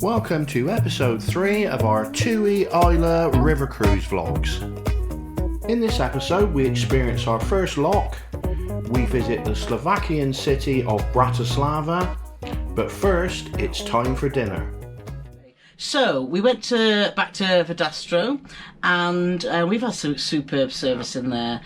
Welcome to episode 3 of our TUI Isla river cruise vlogs. In this episode we experience our first lock, we visit the Slovakian city of Bratislava, but first it's time for dinner. So we went back to Vedastro, and we've had some superb service in there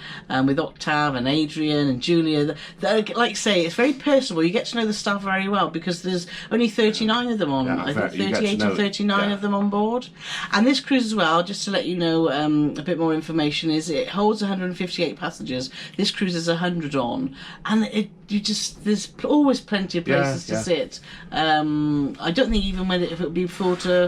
with Octave and Adrian and Julia. Like I say, it's very personable. You get to know the staff very well because there's only 39 of them on. I think 38 or 39 of them on board. And this cruise as well, just to let you know a bit more information, is it holds 158 passengers. This cruise is 100 on, and there's always plenty of places to sit. I don't think even if it would be full to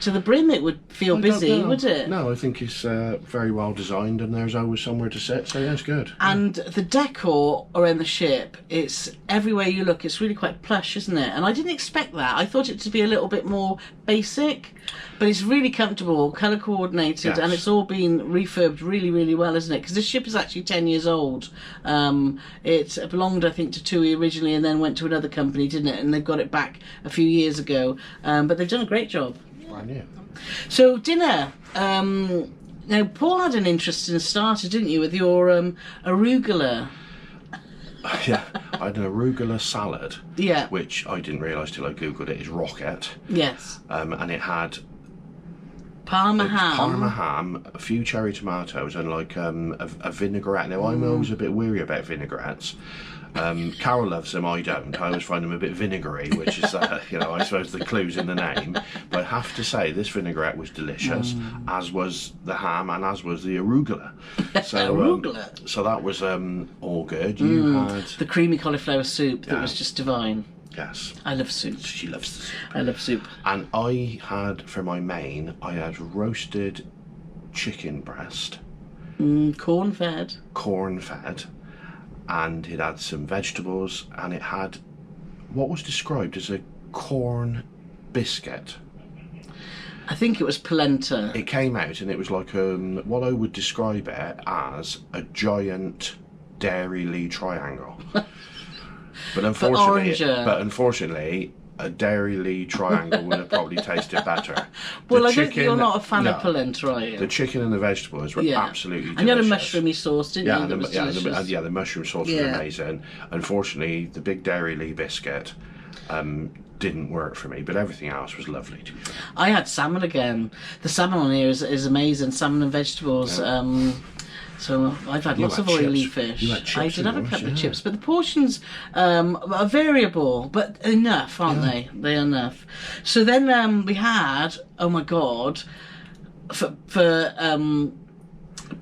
the brim it would feel busy, would it? No, I think it's very well designed and there's always somewhere to sit, so yeah, it's good. And the decor around the ship, it's everywhere you look, it's really quite plush, isn't it? And I didn't expect that. I thought it to be a little bit more basic, but it's really comfortable, colour coordinated, and it's all been refurbed really, really well, isn't it? Because this ship is actually 10 years old. It belonged, I think, to TUI originally and then went to another company, didn't it? And they've got it back a few years ago. But they've done a great job. Brand new. So dinner. Now, Paul had an interesting starter, didn't you, with your arugula? Yeah, I had an arugula salad. Yeah. Which I didn't realise till I googled it is rocket. Yes. And it had Parma ham, a few cherry tomatoes, and like a vinaigrette. Now I'm always a bit weary about vinaigrettes. Carole loves them, I don't. I always find them a bit vinegary, which is, I suppose the clue's in the name. But I have to say, this vinaigrette was delicious, as was the ham and as was the arugula. So, arugula. So that was all good. You had the creamy cauliflower soup that was just divine. Yes. I love soup. She loves the soup. I love soup. And I had, for my main, I had roasted chicken breast. Corn fed. And it had some vegetables, and it had what was described as a corn biscuit. I think it was polenta. It came out and it was like what I would describe it as a giant Dairy Lee triangle. But unfortunately, a Dairy Lee triangle would have probably tasted better. Well, I don't think you're not a fan of polenta, are you? The chicken and the vegetables were absolutely delicious. And you had a mushroomy sauce, didn't you? The mushroom sauce was amazing. Unfortunately, the big Dairy Lee biscuit didn't work for me, but everything else was lovely, to be fair. I had salmon again. The salmon on here is amazing, salmon and vegetables. Yeah. So I've had lots of oily fish. I did have a couple of chips, but the portions are variable, but enough, aren't they? They're enough. So then we had, oh my God, for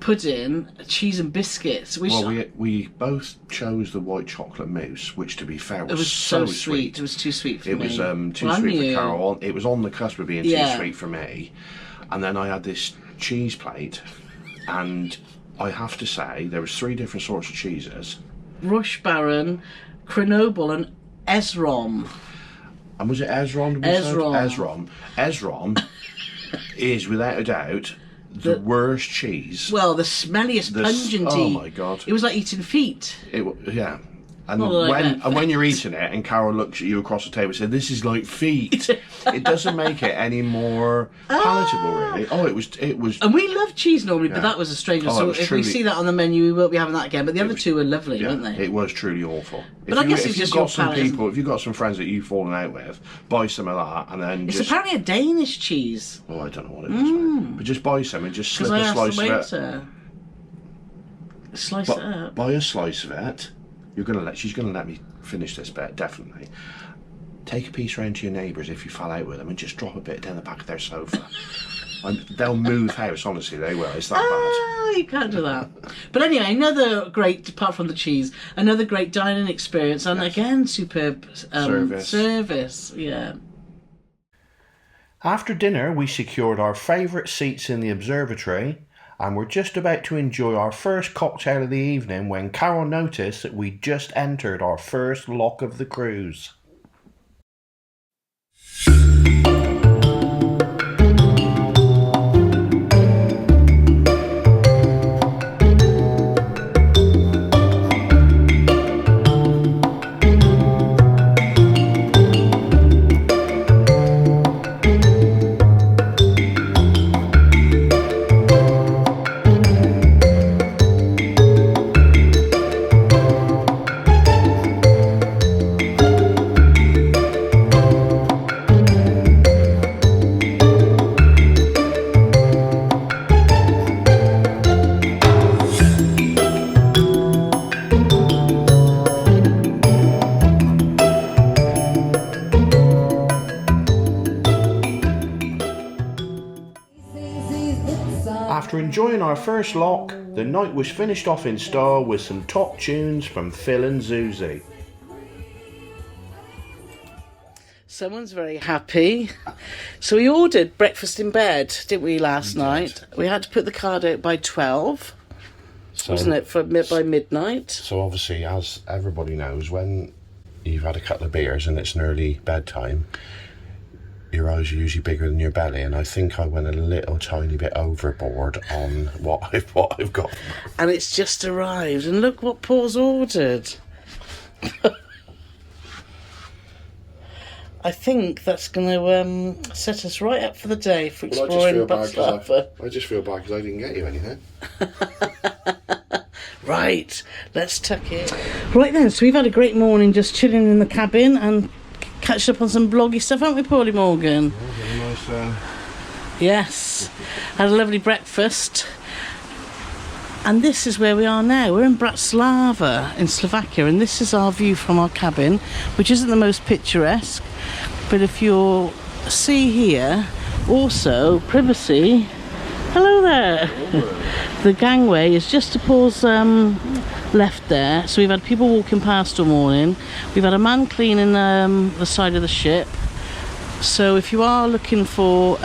pudding, cheese and biscuits. We both chose the white chocolate mousse, which, to be fair, was so sweet. It was too sweet for me. It was too sweet for Carole. It was on the cusp of being too sweet for me. And then I had this cheese plate, and I have to say, there was 3 different sorts of cheeses. Rush Baron, Grenoble and Esztergom. And was it Esztergom? Esztergom is, without a doubt, the worst cheese. Well, the smelliest, pungent. Oh my God. It was like eating feet. Yeah. And when you're eating it and Carole looks at you across the table and said, "This is like feet," it doesn't make it any more palatable, really. Oh, it was. And we love cheese normally, but that was a strange one. So if we see that on the menu, we won't be having that again. But the other two were lovely, weren't they? It was truly awful. But I guess it's just your palate. If you've got some friends that you've fallen out with, buy some of that and then it's apparently a Danish cheese. Oh, I don't know what it is, mate. But just buy some and just slip a slice of it. Slice it up. Buy a slice of it. She's gonna let me finish this bit, definitely. Take a piece round to your neighbours if you fall out with them and just drop a bit down the back of their sofa. They'll move house, honestly, they will. It's that bad. Oh, you can't do that. But anyway, another great, apart from the cheese, another great dining experience, and again, superb service. Yeah. After dinner, we secured our favourite seats in the observatory, and we're just about to enjoy our first cocktail of the evening when Carole noticed that we'd just entered our first lock of the cruise. after enjoying our first lock, the night was finished off in style with some top tunes from Phil and Zuzi. Someone's very happy. So we ordered breakfast in bed, didn't we, last night? We had to put the card out by 12, wasn't it, by midnight? So obviously, as everybody knows, when you've had a couple of beers and it's nearly bedtime, your eyes are usually bigger than your belly, and I think I went a little tiny bit overboard on what I've got. And it's just arrived, and look what Paul's ordered. I think that's going to set us right up for the day for exploring Bratislava. I just feel bad because I didn't get you anything. Right, let's tuck it. Right then, so we've had a great morning just chilling in the cabin and catching up on some bloggy stuff, haven't we, Paulie Morgan? Oh, very nice. Yes, had a lovely breakfast. And this is where we are now. We're in Bratislava in Slovakia, and this is our view from our cabin, which isn't the most picturesque, but if you'll see here, also privacy. Hello there. The gangway is just to Paul's left there, so we've had people walking past all morning. We've had a man cleaning the side of the ship. So if you are looking for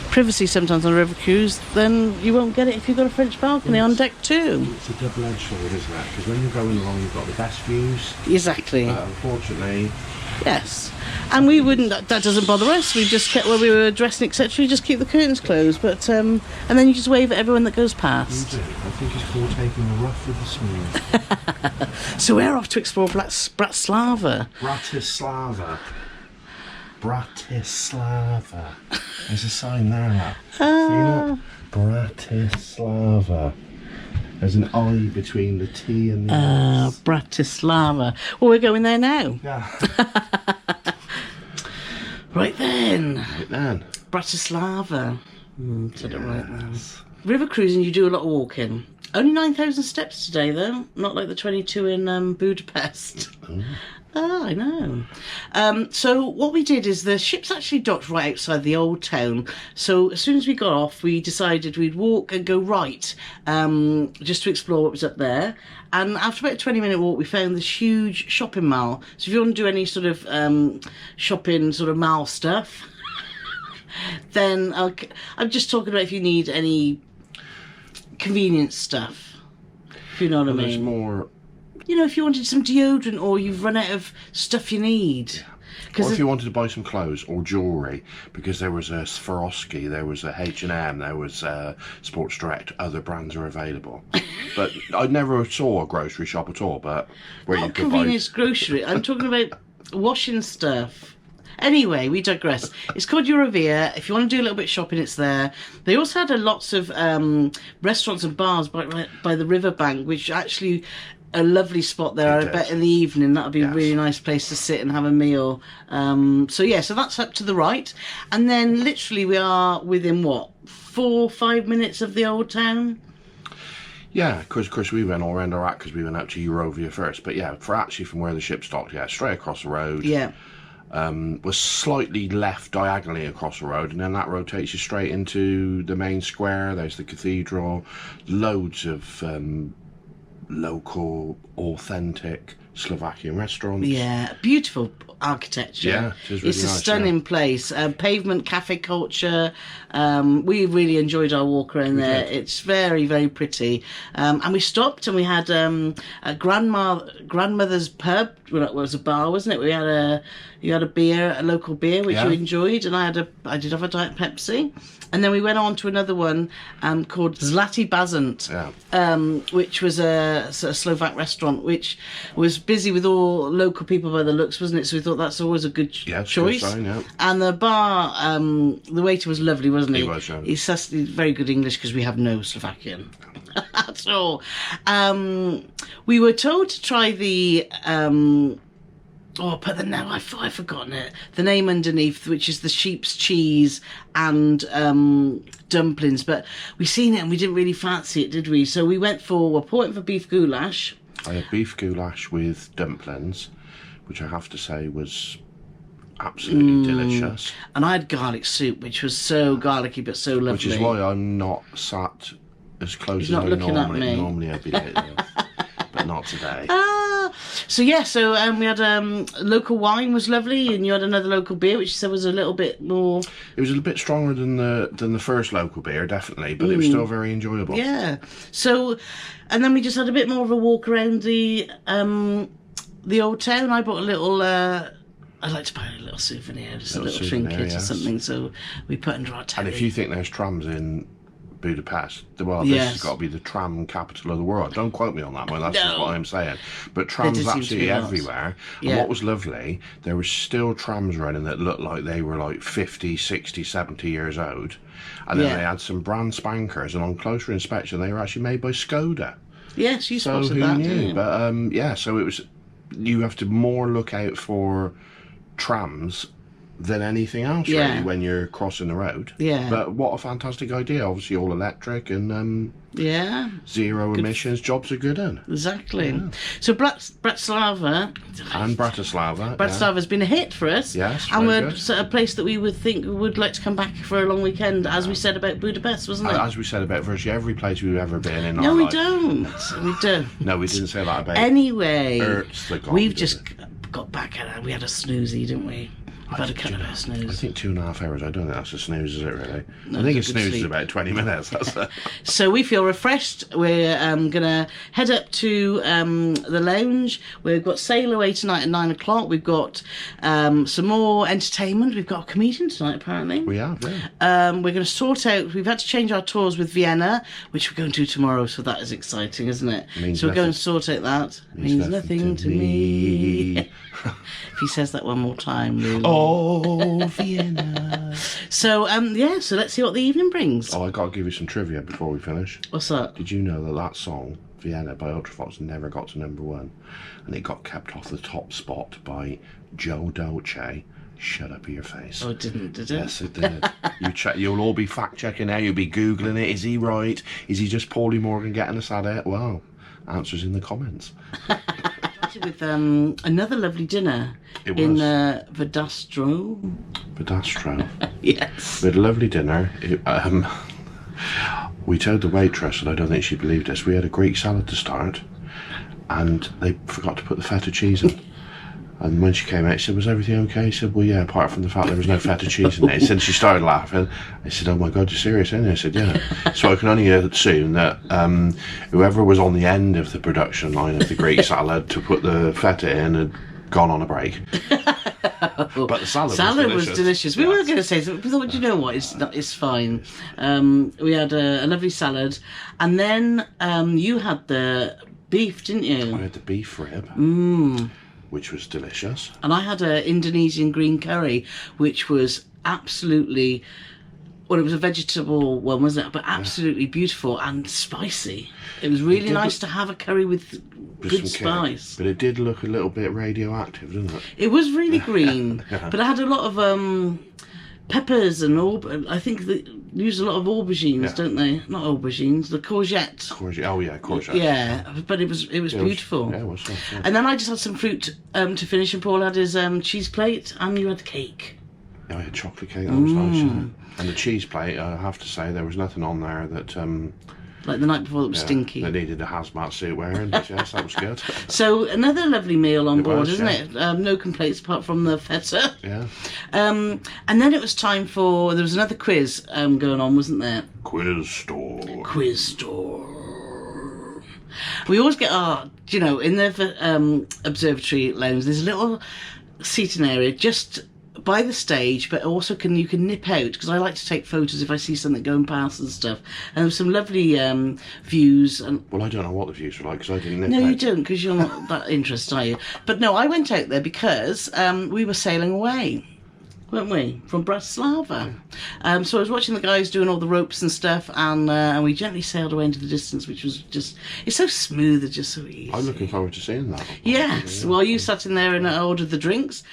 privacy sometimes on a river cruise, then you won't get it if you've got a French balcony on deck too. It's a double-edged sword, isn't it? Because when you're going along, you've got the best views. Exactly. Unfortunately. Yes. And we wouldn't, that doesn't bother us. We just kept, where we were dressing, etc., we just keep the curtains closed. But and then you just wave at everyone that goes past. You do. I think it's called taking the rough with the smooth. So we're off to explore Bratislava. Bratislava. There's a sign there. Bratislava. There's an I between the T and the S. Bratislava. Well, we're going there now. Yeah. Right then. Yes. Bratislava. Said it right then. River cruising, you do a lot of walking. Only 9,000 steps today, though. Not like the 22 in Budapest. Oh, I know. So what we did is the ship's actually docked right outside the old town. So as soon as we got off, we decided we'd walk and go right, just to explore what was up there. And after about a 20-minute walk, we found this huge shopping mall. So if you want to do any sort of shopping sort of mall stuff, then I'm just talking about if you need any convenience stuff, if you know what I mean. There's more. You know, if you wanted some deodorant or you've run out of stuff you need. Or if you wanted to buy some clothes or jewellery, because there was a Swarovski, there was a H&M, there was Sports Direct, other brands are available. But I never saw a grocery shop at all, but where Not you could convenience grocery, I'm talking about washing stuff. Anyway, we digress. It's called Eurovia. If you want to do a little bit of shopping, it's there. They also had lots of restaurants and bars by the riverbank, which actually a lovely spot there. I bet in the evening that would be a really nice place to sit and have a meal. So that's up to the right. And then literally we are within, 4 or 5 minutes of the old town? Yeah, because we went all around our because we went out to Eurovia first. But yeah, from where the ship stopped, straight across the road. Yeah. Was slightly left diagonally across the road, and then that road takes you straight into the main square. There's the cathedral, loads of local, authentic Slovakian restaurants. Yeah, beautiful architecture. Yeah, it's a stunning place. Pavement cafe culture. We really enjoyed our walk around there. It's very, very pretty. And we stopped and we had a grandmother's pub. Well, it was a bar, wasn't it? You had a beer, a local beer, which you enjoyed, and I did have a Diet Pepsi. And then we went on to another one called Zlatý Bazant, which was a Slovak restaurant, which was busy with all local people by the looks, wasn't it? So we thought that's always a good choice. Good sign, And the bar, the waiter was lovely, wasn't he? He was, yeah. He's very good English because we have no Slovakian at all. We were told to try the... I've forgotten it. The name underneath, which is the sheep's cheese and dumplings. But we seen it and we didn't really fancy it, did we? So we went for beef goulash. I had beef goulash with dumplings, which I have to say was absolutely delicious. And I had garlic soup, which was so garlicky but so lovely. Which is why I'm not sat as close He's as not I looking at me. normally I'd be like this. But not today. So we had local wine was lovely, and you had another local beer, which you said was a little bit more. It was a bit stronger than the first local beer, definitely, but it was still very enjoyable. Yeah. So, and then we just had a bit more of a walk around the old town. I bought a little. I'd like to buy a little souvenir, just a little trinket or something. So we put under our telly. And if you think there's trams in Budapest, well, Yes. this has got to be the tram capital of the world. Don't quote me on that one, that's No. just what I'm saying. But trams just seems to absolutely be lots. everywhere. Yeah. And what was lovely, there were still trams running that looked like they were like 50, 60, 70 years old. And then Yeah. they had some brand spankers, and on closer inspection, they were actually made by Skoda. Yes, you So spotted who that, knew? didn't you? But so it was. You have to more look out for trams than anything else, Yeah. really, when you're crossing the road. Yeah. But what a fantastic idea! Obviously, all electric and Yeah, zero emissions. Jobs are good in. exactly. So Bratislava. And Bratislava. Bratislava's been a hit for us. Yes, and very we're good. sort of a place that we would think would like to come back for a long weekend, as we said about Budapest, wasn't it? As we said about virtually every place we've ever been in No, our we life. don't. We don't. No, we didn't say that about Anyway, Ertz, the god, we've did just it? got back at it. We had a snoozy, didn't we? We've had a couple of I snooze. think 2.5 hours. I don't think that's a snooze, is it really? No, I think a it's a good snooze is sleep. about 20 minutes. That's it. So we feel refreshed. We're going to head up to the lounge. We've got sail away tonight at 9 o'clock. We've got some more entertainment. We've got a comedian tonight, apparently. We have, yeah. We're going to sort out. We've had to change our tours with Vienna, which we're going to do tomorrow. So that is exciting, isn't it? Means So we're going nothing. to sort out that. Means nothing to me. If he says that one more time, really. Oh, Vienna. So so let's see what the evening brings. Oh, I got to give you some trivia before we finish. What's that? Did you know that song, Vienna by Ultravox, never got to #1? And it got kept off the top spot by Joe Dolce. Shut up your face. Oh, it didn't, did it? Yes, it did. You'll all be fact-checking now. You'll be Googling it. Is he right? Is he just Paulie Morgan getting us at it? Well, answers in the comments. With another lovely dinner It in was. Vedastro. Pedastro. Yes. We had a lovely dinner. We told the waitress, and I don't think she believed us, we had a Greek salad to start, and they forgot to put the feta cheese in. And when she came out, she said, "Was everything okay?" She said, "Well, yeah, apart from the fact there was no feta cheese in it." And she started laughing. I said, "Oh my God, you're serious, aren't you?" I said, "Yeah." So I can only assume that whoever was on the end of the production line of the Greek salad to put the feta in had gone on a break. But the salad was delicious. We were going to say something. We thought, you know what? It's fine. We had a lovely salad, and then you had the beef, didn't you? I had the beef rib, which was delicious. And I had an Indonesian green curry, which was absolutely. Well, it was a vegetable one, wasn't it? But absolutely beautiful and spicy. It was really nice to have a curry with good some kick. spice. But it did look a little bit radioactive, didn't it? It was really green, but it had a lot of peppers and I think they use a lot of aubergines, don't they? Not aubergines, the courgette. Courgette. Oh yeah, courgette. Yeah, but it was beautiful. It was. Yeah. And then I just had some fruit to finish, and Paul had his cheese plate, and you had the cake. Oh, I had chocolate cake. That was nice. Yeah. And the cheese plate, I have to say, there was nothing on there that. Like the night before, it was stinky. They needed a hazmat suit wearing, but yes, that was good. So another lovely meal on board, was, isn't yeah. it? No complaints apart from the feta. Yeah. And then it was time for there was another quiz going on, wasn't there? Quiz store. Quiz store. We always get our, in the observatory lounge. There's a little seating area just by the stage, but also you can nip out, because I like to take photos if I see something going past and stuff. And there were some lovely views. And Well, I don't know what the views were like because I didn't nip no, out. you don't, because you're not that interested, are you? But no, I went out there because we were sailing away, weren't we, from Bratislava. So I was watching the guys doing all the ropes and stuff, and we gently sailed away into the distance, which was it's so smooth, it's just so easy. I'm looking forward to seeing that. Yes, while you sat in there and ordered the drinks.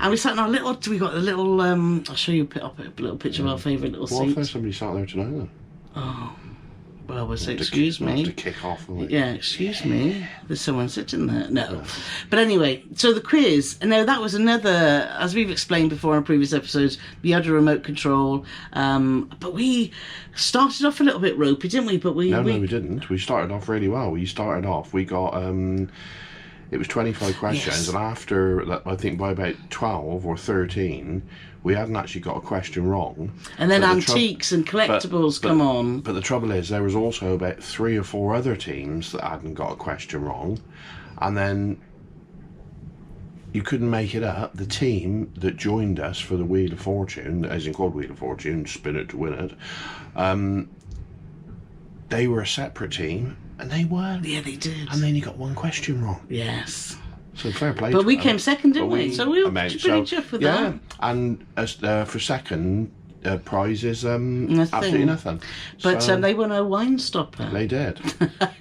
And we sat in our little. We got a little. I'll show you a little picture of our favourite little What if seat. there's somebody sat there tonight then? Oh. Well, we'll say, excuse me. To kick off. Yeah, excuse me. There's someone sitting there. No. But anyway, so the quiz. Now, that was another, as we've explained before in previous episodes, we had a remote control. But we started off a little bit ropey, didn't we? But No, we didn't. We started off really well. We got... it was 25 questions, Yes. and after, I think by about 12 or 13, we hadn't actually got a question wrong. And then But antiques and collectibles come on. But the trouble is, there was also about 3 or 4 other teams that hadn't got a question wrong. And then you couldn't make it up. The team that joined us for the Wheel of Fortune, as in called Wheel of Fortune, spin it to win it, they were a separate team, and they weren't. Yeah, they did. And then you got 1 question wrong. Yes. So fair play. But to we them. came second, didn't But we? So we were mate, pretty chuffed with yeah. that. And as for second, prize is Nothing. absolutely nothing. But So they won a wine stopper. they did.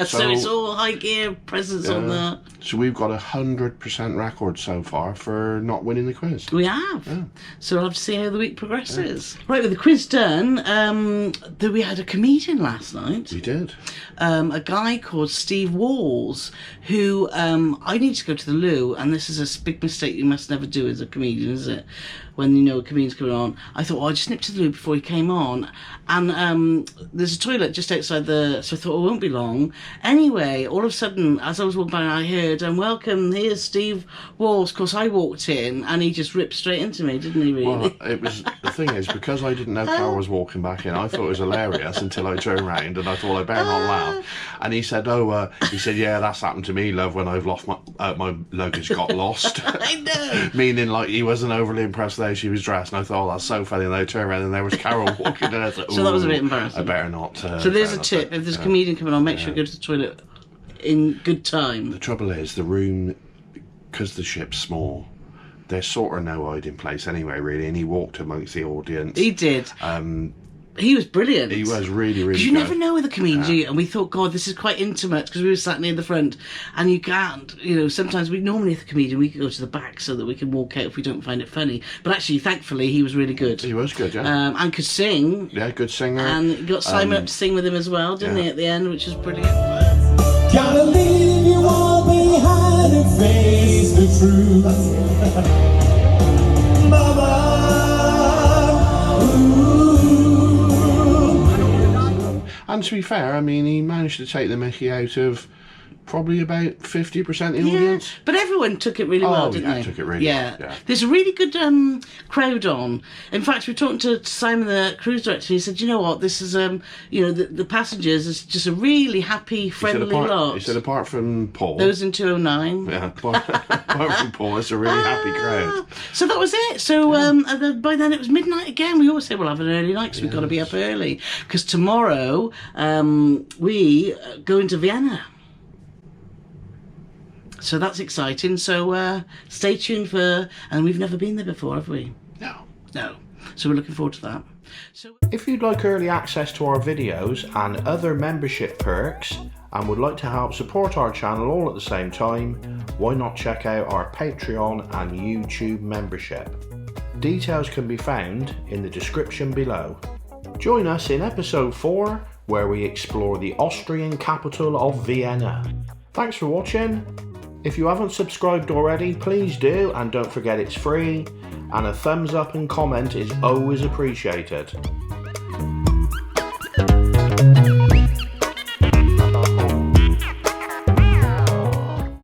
So it's all high gear presents on that. So we've got 100% record so far for not winning the quiz. We have. So we'll have to see how the week progresses. Right, with the quiz done, we had a comedian last night. We did. A guy called Steve Walls, who I need to go to the loo, and this is a big mistake you must never do as a comedian, is it? When you know a comedian's coming on. I thought, well, I'll just nip to the loo before he came on. And there's a toilet just outside so I thought, it won't be long. Anyway, all of a sudden, as I was walking by, I heard, welcome, here's Steve Walls. Of course, I walked in, and he just ripped straight into me, didn't he, really? Well, it was the thing is, because I didn't know Carole was walking back in, I thought it was hilarious until I turned around and I thought I better not laugh. And he said, yeah, that's happened to me, love, when I've lost my luggage got lost. I know. Meaning, like, he wasn't overly impressed with how she was dressed, and I thought, that's so funny. And I turned around and there was Carole walking in. I was like, So that was a bit embarrassing. I better not. So there's a tip: if there's a comedian coming on, make sure you go to the toilet in good time. The trouble is, the room, because the ship's small, there's sort of no hiding place anyway, really. And he walked amongst the audience. He did. He was brilliant. He was really, really Because you good. never know with a comedian, do you? And we thought, God, this is quite intimate, because we were sat near the front, and you can't, sometimes normally with a comedian, we can go to the back so that we can walk out if we don't find it funny. But actually, thankfully, he was really good. He was good, yeah. And could sing. Yeah, good singer. And he got Simon up to sing with him as well, didn't he, at the end, which was brilliant. Gotta leave you all behind and face the truth. Mama. And to be fair, I mean, he managed to take the mickey out of probably about 50% of the audience. But everyone took it really well, didn't they? Took it really well. Yeah. There's a really good crowd on. In fact, we talked to Simon, the cruise director, and he said, you know what, this is, the passengers is just a really happy, friendly lot. He said, apart from Paul. Those in 209. Yeah, apart from Paul, it's a really happy crowd. So that was it. So by then it was midnight again. We always say we'll have an early night because we've got to be up early. Because tomorrow we go into Vienna. So that's exciting. So stay tuned and we've never been there before, have we? No. So we're looking forward to that. So if you'd like early access to our videos and other membership perks and would like to help support our channel all at the same time, why not check out our Patreon and YouTube membership? Details can be found in the description below. Join us in episode 4 where we explore the Austrian capital of Vienna. Thanks for watching. If you haven't subscribed already, please do, and don't forget it's free, and a thumbs up and comment is always appreciated.